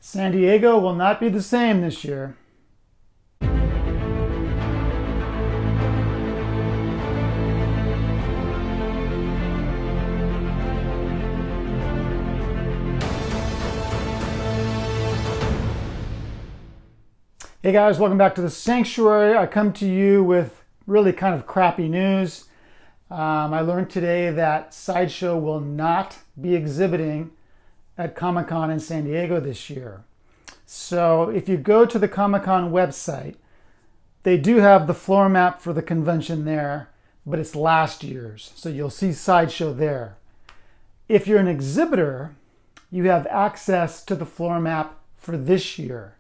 San Diego will not be the same this year. Hey guys, welcome back to the Sanctuary. I come to you with really kind of crappy news. I learned today that Sideshow will not be exhibiting at Comic-Con in San Diego this year. So if you go to the Comic-Con website, they do have the floor map for the convention there, but it's last year's, so you'll see Sideshow there. If you're an exhibitor, you have access to the floor map for this year.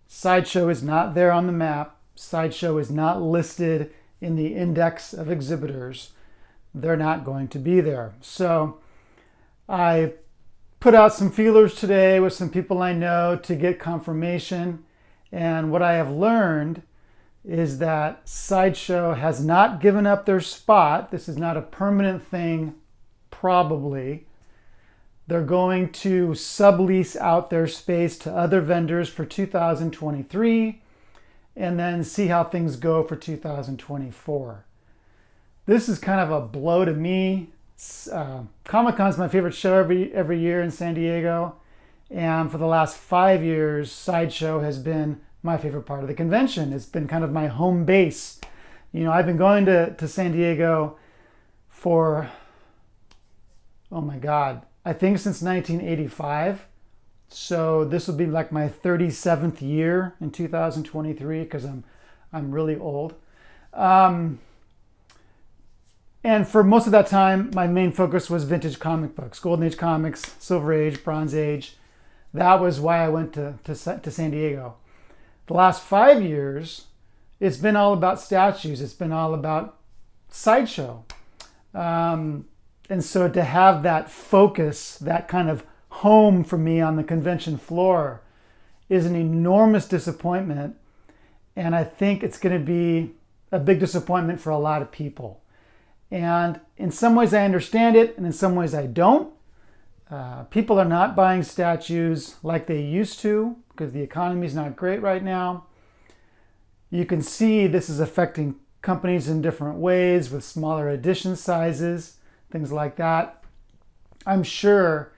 Sideshow is not there on the map. Sideshow is not listed in the index of exhibitors. They're not going to be there. So I put out some feelers today with some people I know to get confirmation. And what I have learned is that Sideshow has not given up their spot. This is not a permanent thing, probably. They're going to sublease out their space to other vendors for 2023 and then see how things go for 2024. This is kind of a blow to me. Comic-Con is my favorite show every year in San Diego. And for the last 5 years, Sideshow has been my favorite part of the convention. It's been kind of my home base. You know, I've been going to San Diego for, oh my God, I think since 1985. So this will be like my 37th year in 2023 because I'm really old. And for most of that time, my main focus was vintage comic books, Golden Age comics, Silver Age, Bronze Age. That was why I went to San Diego. The last 5 years, it's been all about statues. It's been all about Sideshow. And so to have that focus, that kind of home for me on the convention floor is an enormous disappointment. And I think it's going to be a big disappointment for a lot of people. And in some ways I understand it, and in some ways I don't. People are not buying statues like they used to because the economy is not great right now. You can see this is affecting companies in different ways with smaller edition sizes, things like that. I'm sure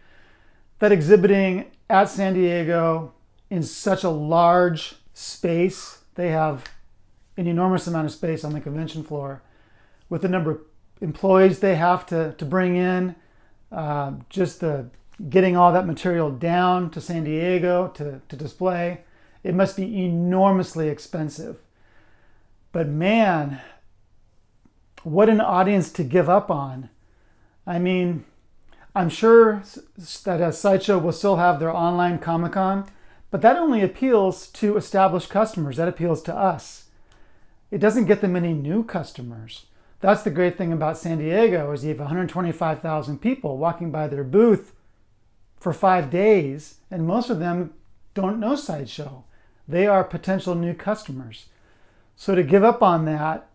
that exhibiting at San Diego in such a large space, they have an enormous amount of space on the convention floor, with the number of employees they have to bring in, just getting all that material down to San Diego to display. It must be enormously expensive. But man, what an audience to give up on. I mean, I'm sure that Sideshow will still have their online Comic-Con, but that only appeals to established customers. That appeals to us. It doesn't get them any new customers. That's the great thing about San Diego is you have 125,000 people walking by their booth for 5 days, and most of them don't know Sideshow. They are potential new customers. So to give up on that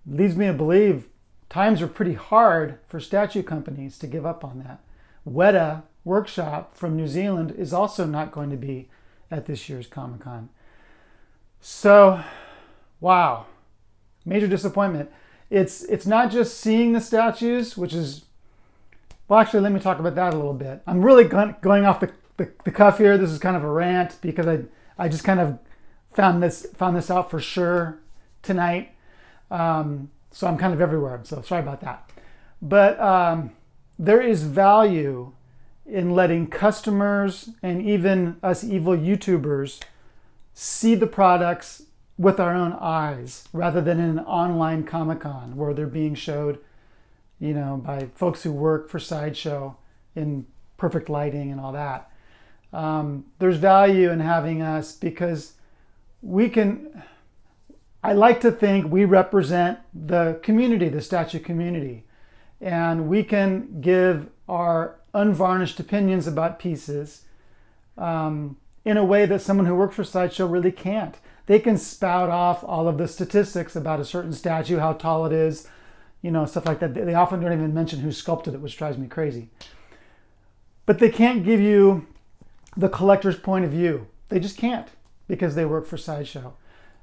leads me to believe times are pretty hard for statue companies to give up on that. Weta Workshop from New Zealand is also not going to be at this year's Comic-Con. So, wow, major disappointment. It's not just seeing the statues, which is, well, actually, let me talk about that a little bit. I'm really going off the cuff here. This is kind of a rant because I just kind of found this out for sure tonight. So I'm kind of everywhere. So sorry about that. But there is value in letting customers and even us evil YouTubers see the products with our own eyes rather than in an online Comic-Con where they're being showed, you know, by folks who work for Sideshow in perfect lighting and all that. There's value in having us because I like to think we represent the community, the statue community, and we can give our unvarnished opinions about pieces in a way that someone who works for Sideshow really can't. They can spout off all of the statistics about a certain statue, how tall it is, you know, stuff like that. They often don't even mention who sculpted it, which drives me crazy. But they can't give you the collector's point of view. They just can't because they work for Sideshow.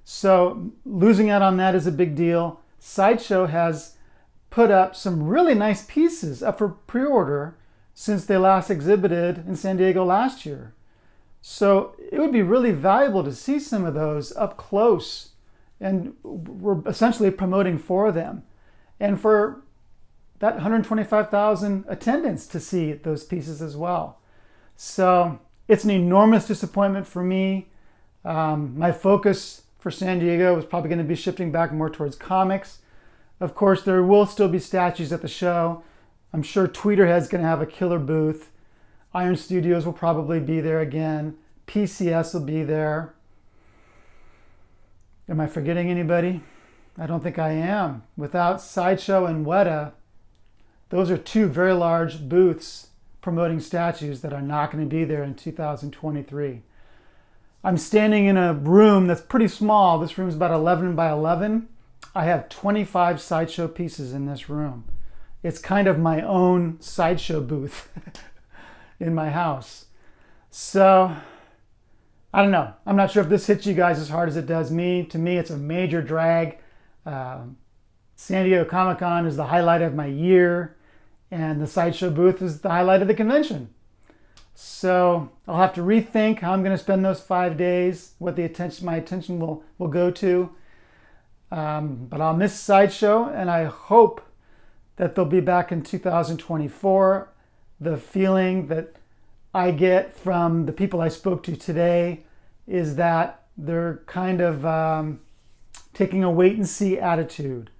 So losing out on that is a big deal. Sideshow has put up some really nice pieces up for pre-order since they last exhibited in San Diego last year. So it would be really valuable to see some of those up close, and we're essentially promoting for them. And for that 125,000 attendants to see those pieces as well. So it's an enormous disappointment for me. My focus for San Diego is probably going to be shifting back more towards comics. Of course, there will still be statues at the show. I'm sure Tweeterhead's going to have a killer booth. Iron Studios will probably be there again. PCS will be there. Am I forgetting anybody? I don't think I am. Without Sideshow and Weta, those are two very large booths promoting statues that are not going to be there in 2023. I'm standing in a room that's pretty small. This room is about 11 by 11. I have 25 Sideshow pieces in this room. It's kind of my own Sideshow booth in my house. So, I don't know. I'm not sure if this hits you guys as hard as it does me. To me, it's a major drag. San Diego Comic-Con is the highlight of my year, and the Sideshow booth is the highlight of the convention. So I'll have to rethink how I'm going to spend those 5 days, what my attention will go to. But I'll miss Sideshow, and I hope that they'll be back in 2024. The feeling that I get from the people I spoke to today is that they're kind of taking a wait-and-see attitude.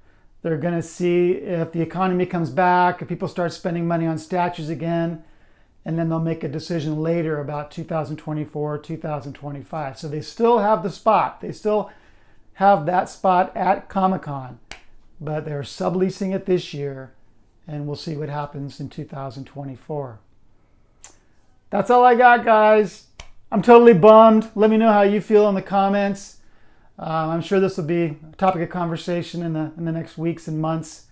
They're going to see if the economy comes back, if people start spending money on statues again, and then they'll make a decision later about 2024, 2025. So they still have the spot. They still have that spot at Comic-Con, but they're subleasing it this year, and we'll see what happens in 2024. That's all I got, guys. I'm totally bummed. Let me know how you feel in the comments. I'm sure this will be a topic of conversation in the next weeks and months.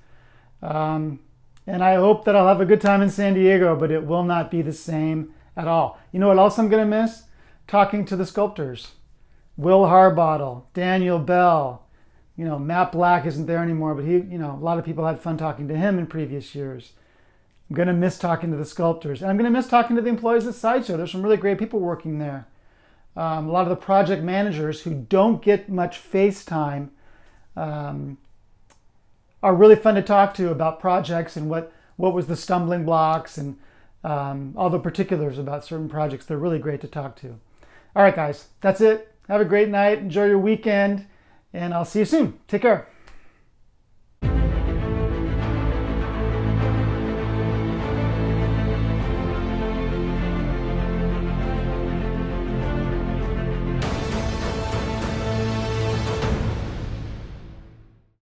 And I hope that I'll have a good time in San Diego, but it will not be the same at all. You know what else I'm going to miss? Talking to the sculptors. Will Harbottle, Daniel Bell. Matt Black isn't there anymore, but a lot of people had fun talking to him in previous years. I'm going to miss talking to the sculptors. And I'm going to miss talking to the employees at Sideshow. There's some really great people working there. A lot of the project managers who don't get much face time are really fun to talk to about projects and what was the stumbling blocks and all the particulars about certain projects. They're really great to talk to. All right, guys, that's it. Have a great night. Enjoy your weekend, and I'll see you soon. Take care.